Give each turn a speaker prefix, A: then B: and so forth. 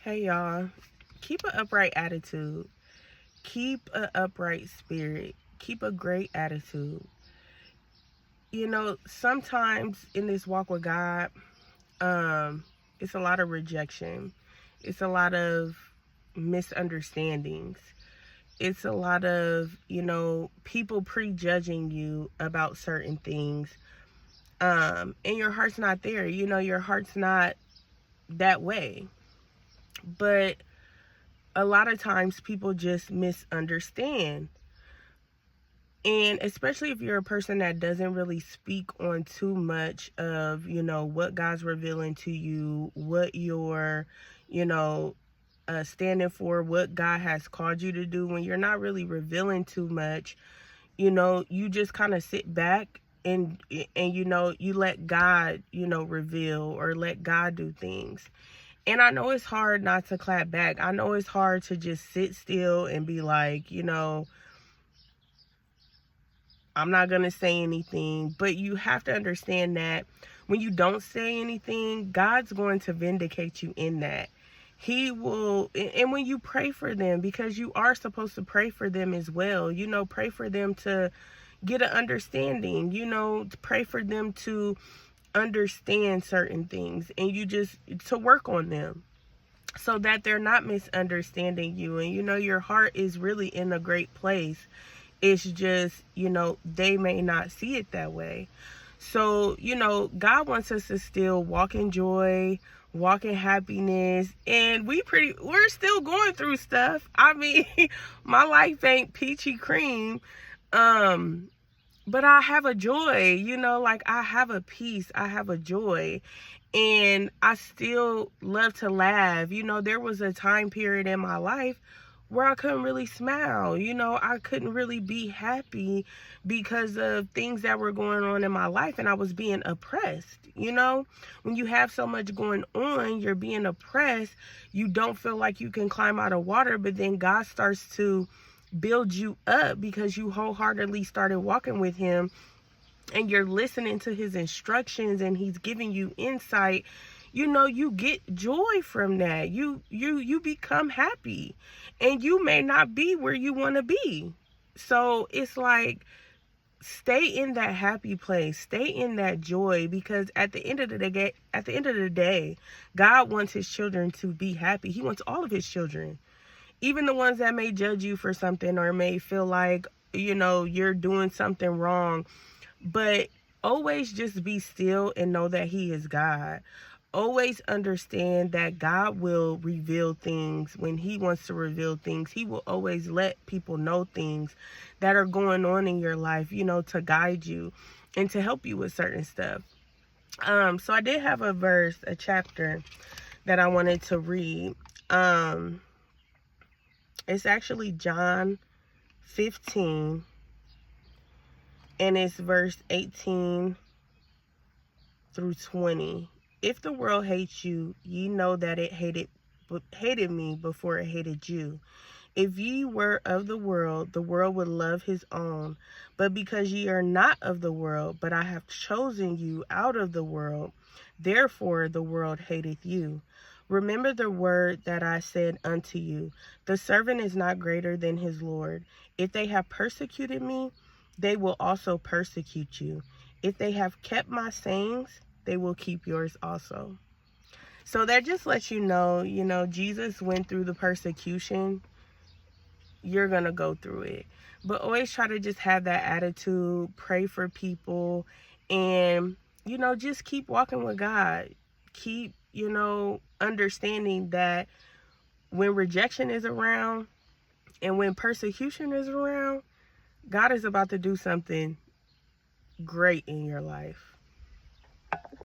A: Hey y'all, keep an upright attitude. Keep an upright spirit. Keep a great attitude. Sometimes in this walk with God, it's a lot of rejection. It's a lot of misunderstandings. It's a lot of, people prejudging you about certain things. And your heart's not there. Your heart's not that way. But a lot of times people just misunderstand. And especially if you're a person that doesn't really speak on too much of, what God's revealing to you, what you're, standing for, what God has called you to do, when you're not really revealing too much, you just kind of sit back and you let God, reveal or let God do things. And I know it's hard not to clap back. I know it's hard to just sit still and be like, I'm not going to say anything. But you have to understand that when you don't say anything, God's going to vindicate you in that. He will. And when you pray for them, because you are supposed to pray for them as well, pray for them to get an understanding, to pray for them to understand certain things, and you just to work on them so that they're not misunderstanding you. And your heart is really in a great place. It's just, they may not see it that way. So, God wants us to still walk in joy, walk in happiness, and we're still going through stuff. I mean, my life ain't peachy cream. But I have a joy, like I have a peace, I have a joy, and I still love to laugh. There was a time period in my life where I couldn't really smile. I couldn't really be happy because of things that were going on in my life, and I was being oppressed. When you have so much going on, you're being oppressed. You don't feel like you can climb out of water, but then God starts to build you up because you wholeheartedly started walking with him and you're listening to his instructions and he's giving you insight. You get joy from that. You become happy, and you may not be where you want to be. So it's like, stay in that happy place, stay in that joy, because at the end of the day, God wants his children to be happy. He wants all of his children, even the ones that may judge you for something or may feel like, you're doing something wrong. But always just be still and know that he is God. Always understand that God will reveal things when he wants to reveal things. He will always let people know things that are going on in your life, to guide you and to help you with certain stuff. So I did have a chapter that I wanted to read. It's actually John 15, and it's verse 18 through 20. If the world hates you, ye know that it hated me before it hated you. If ye were of the world would love his own. But because ye are not of the world, but I have chosen you out of the world, therefore the world hateth you. Remember the word that I said unto you, the servant is not greater than his Lord. If they have persecuted me, they will also persecute you. If they have kept my sayings, they will keep yours also. So that just lets you know, Jesus went through the persecution. You're going to go through it. But always try to just have that attitude, pray for people, and, just keep walking with God. Keep, understanding that when rejection is around and when persecution is around, God is about to do something great in your life.